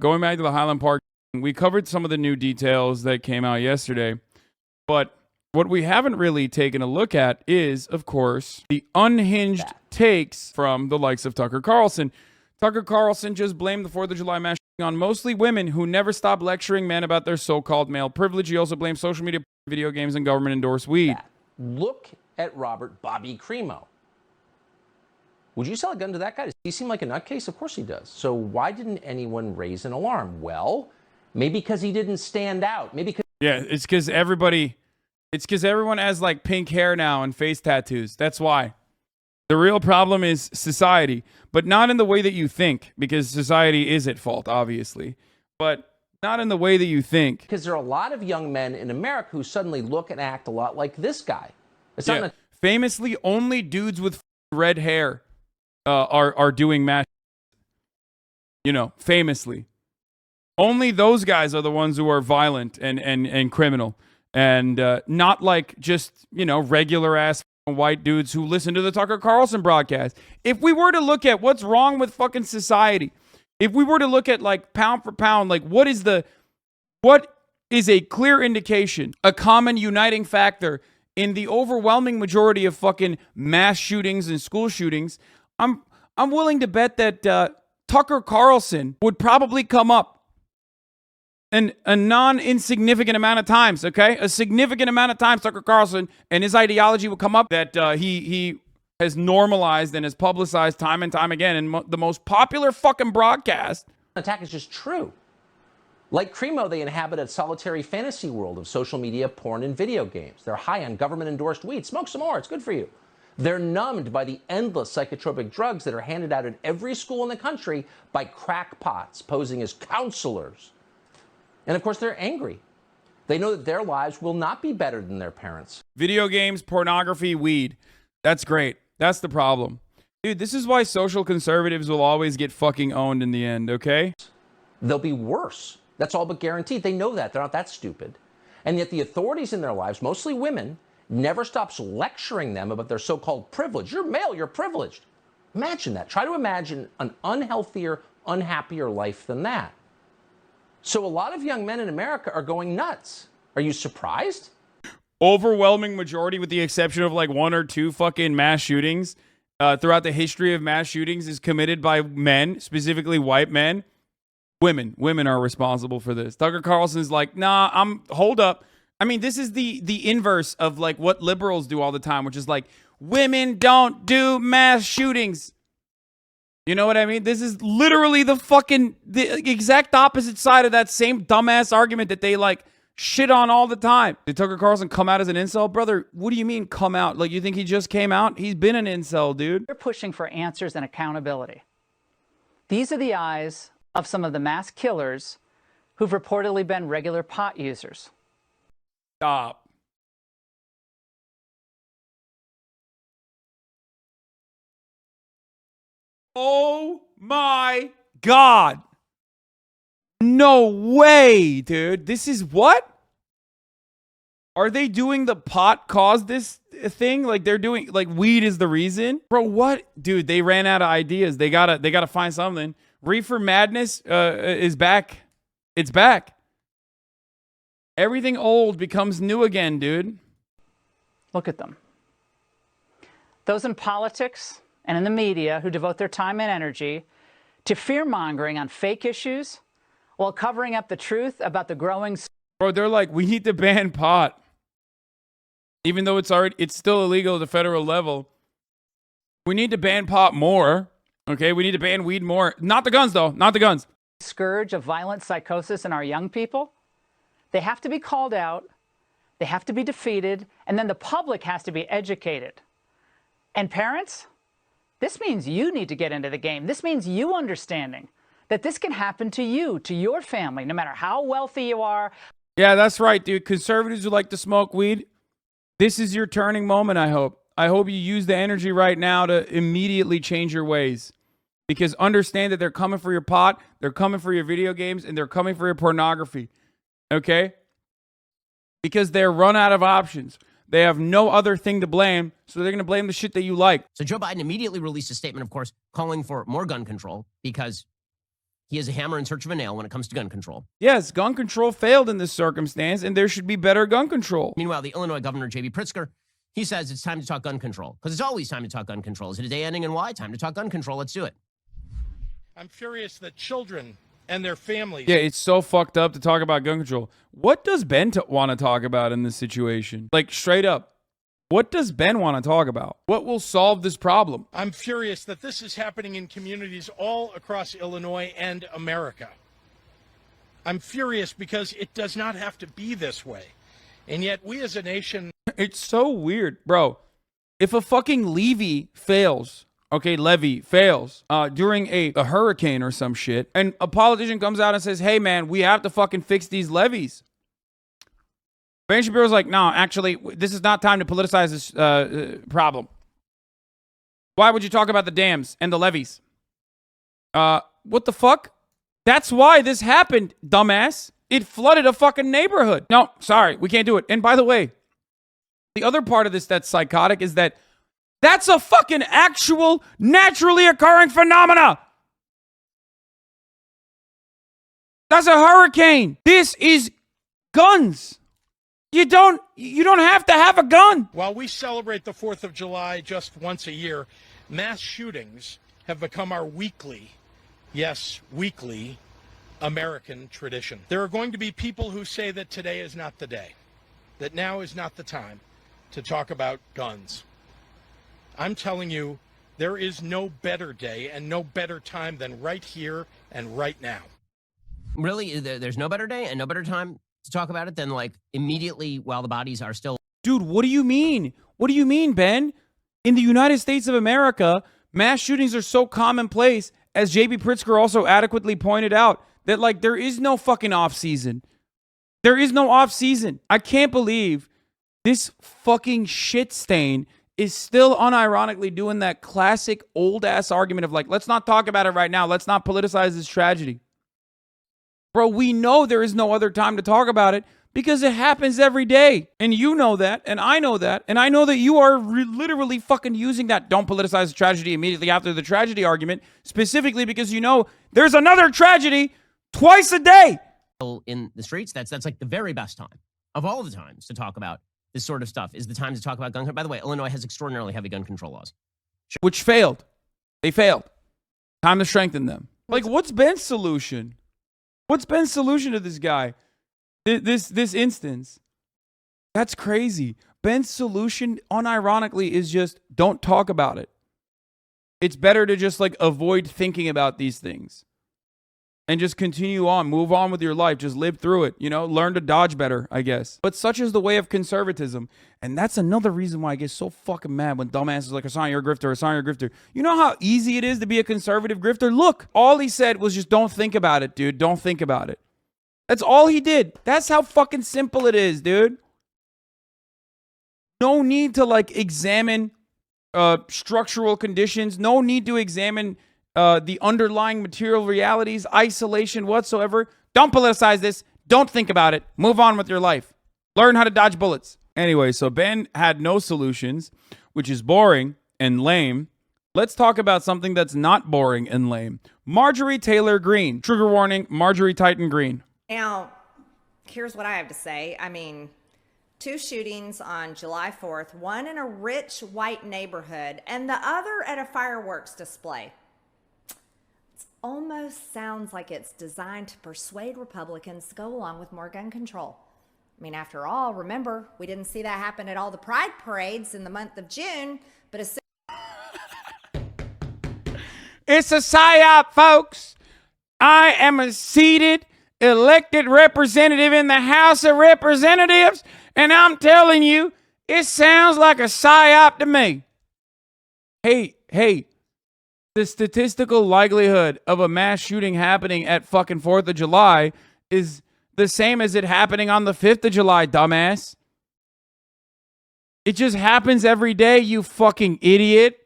going back to the Highland Park, we covered some of the new details that came out yesterday. But what we haven't really taken a look at is, of course, the unhinged takes from the likes of Tucker Carlson. Tucker Carlson just blamed the 4th of July mass shooting on mostly women who never stop lecturing men about their so-called male privilege. He also blamed social media, video games, and government-endorsed weed. Look at Robert Bobby Crimo. Would you sell a gun to that guy? Does he seem like a nutcase? Of course he does. So why didn't anyone raise an alarm? Well, maybe because he didn't stand out. Maybe because... Yeah, it's because everyone has like pink hair now and face tattoos. That's why. The real problem is society, but not in the way that you think, because society is at fault, obviously, but not in the way that you think. Because there are a lot of young men in America who suddenly look and act a lot like this guy. It's not famously, only dudes with red hair are doing mass. You know, famously. Only those guys are the ones who are violent and criminal. And not like just, you know, regular ass white dudes who listen to the Tucker Carlson broadcast. If we were to look at what's wrong with fucking society, if we were to look at like pound for pound, like what is a clear indication, a common uniting factor in the overwhelming majority of fucking mass shootings and school shootings, I'm willing to bet that Tucker Carlson would probably come up and a non-insignificant amount of times, okay? A significant amount of times Tucker Carlson and his ideology will come up that he has normalized and has publicized time and time again in the most popular fucking broadcast. Attack is just true. Like Crimo, they inhabit a solitary fantasy world of social media, porn, and video games. They're high on government-endorsed weed. Smoke some more. It's good for you. They're numbed by the endless psychotropic drugs that are handed out at every school in the country by crackpots posing as counselors. And of course, they're angry. They know that their lives will not be better than their parents. Video games, pornography, weed. That's great. That's the problem. Dude, this is why social conservatives will always get fucking owned in the end, okay? They'll be worse. That's all but guaranteed. They know that. They're not that stupid. And yet the authorities in their lives, mostly women, never stops lecturing them about their so-called privilege. You're male, you're privileged. Imagine that. Try to imagine an unhealthier, unhappier life than that. So a lot of young men in America are going nuts. Are you surprised? Overwhelming majority, with the exception of like 1 or 2 fucking mass shootings throughout the history of mass shootings, is committed by men, specifically white men. Women are responsible for this. Tucker Carlson's like, nah, hold up. I mean, this is the inverse of like what liberals do all the time, which is like, women don't do mass shootings. You know what I mean? This is literally the exact opposite side of that same dumbass argument that they like shit on all the time. Did Tucker Carlson come out as an incel? Brother, what do you mean come out? Like, you think he just came out? He's been an incel, dude. They're pushing for answers and accountability. These are the eyes of some of the mass killers who've reportedly been regular pot users. Stop. Oh my God. No way, dude. This is what? Are they doing the pot caused this thing? Like they're doing, like weed is the reason? Bro, what? Dude, they ran out of ideas. They gotta find something. Reefer Madness is back. It's back. Everything old becomes new again, dude. Look at them. Those in politics and in the media who devote their time and energy to fear-mongering on fake issues while covering up the truth about the growing... Bro, they're like, we need to ban pot. Even though it's still illegal at the federal level. We need to ban pot more. Okay, we need to ban weed more. Not the guns, though. Not the guns. Scourge of violent psychosis in our young people. They have to be called out. They have to be defeated. And then the public has to be educated. And parents, this means you need to get into the game. This means you understanding that this can happen to you, to your family, no matter how wealthy you are. Yeah, that's right, dude. Conservatives who like to smoke weed, this is your turning moment, I hope. I hope you use the energy right now to immediately change your ways. Because understand that they're coming for your pot, they're coming for your video games, and they're coming for your pornography. Okay? Because they're run out of options. They have no other thing to blame, so they're going to blame the shit that you like. So Joe Biden immediately released a statement, of course, calling for more gun control because he is a hammer in search of a nail when it comes to gun control. Yes, gun control failed in this circumstance, and there should be better gun control. Meanwhile, the Illinois governor, J.B. Pritzker, he says it's time to talk gun control, because it's always time to talk gun control. Is it a day ending and why? Time to talk gun control. Let's do it. I'm furious that children and their families. Yeah, it's so fucked up to talk about gun control. What does Ben want to talk about in this situation? Like, straight up, what does Ben want to talk about? What will solve this problem? I'm furious that this is happening in communities all across Illinois and America. I'm furious because it does not have to be this way. And yet we as a nation. It's so weird, bro. If a fucking levee fails during a hurricane or some shit, and a politician comes out and says, hey, man, we have to fucking fix these levees. Ben Shapiro's like, no, actually, this is not time to politicize this problem. Why would you talk about the dams and the levees? What the fuck? That's why this happened, dumbass. It flooded a fucking neighborhood. No, sorry, we can't do it. And by the way, the other part of this that's psychotic is that that's a fucking actual naturally occurring phenomena. That's a hurricane. This is guns. You don't have to have a gun. While we celebrate the 4th of July just once a year, mass shootings have become our weekly, yes, weekly American tradition. There are going to be people who say that today is not the day, that now is not the time to talk about guns. I'm telling you, there is no better day and no better time than right here and right now. Really? There's no better day and no better time to talk about it than, like, immediately while the bodies are still... Dude, what do you mean? What do you mean, Ben? In the United States of America, mass shootings are so commonplace, as J.B. Pritzker also adequately pointed out, that, like, there is no fucking off season. There is no off season. I can't believe this fucking shit stain is still unironically doing that classic old ass argument of, like, let's not talk about it right now. Let's not politicize this tragedy. Bro, we know there is no other time to talk about it because it happens every day. And you know that, and I know that, and I know that you are literally fucking using that don't politicize the tragedy immediately after the tragedy argument, specifically because you know there's another tragedy twice a day. In the streets, that's like the very best time of all the times to talk about this sort of stuff is the time to talk about gun control. By the way, Illinois has extraordinarily heavy gun control laws. Which failed. They failed. Time to strengthen them. Like, what's Ben's solution? What's Ben's solution to this guy? This instance. That's crazy. Ben's solution, unironically, is just don't talk about it. It's better to just, like, avoid thinking about these things. And just continue on. Move on with your life. Just live through it. You know, learn to dodge better, I guess. But such is the way of conservatism. And that's another reason why I get so fucking mad when dumbasses like, Hasan, you're a grifter, Hasan, you're a grifter. You know how easy it is to be a conservative grifter? Look, all he said was just don't think about it, dude. Don't think about it. That's all he did. That's how fucking simple it is, dude. No need to, like, examine structural conditions. No need to examine the underlying material realities, isolation whatsoever. Don't politicize this. Don't think about it. Move on with your life. Learn how to dodge bullets. Anyway, so Ben had no solutions, which is boring and lame. Let's talk about something that's not boring and lame. Marjorie Taylor Greene. Trigger warning, Marjorie Titan Greene. Now, here's what I have to say. I mean, 2 shootings on July 4th, one in a rich white neighborhood and the other at a fireworks display. Almost sounds like it's designed to persuade Republicans to go along with more gun control. I mean, after all, remember, we didn't see that happen at all the pride parades in the month of June, but as It's a psyop, folks. I am a seated, elected representative in the House of Representatives, and I'm telling you, it sounds like a psyop to me. Hey. The statistical likelihood of a mass shooting happening at fucking 4th of July is the same as it happening on the 5th of July, dumbass. It just happens every day, you fucking idiot.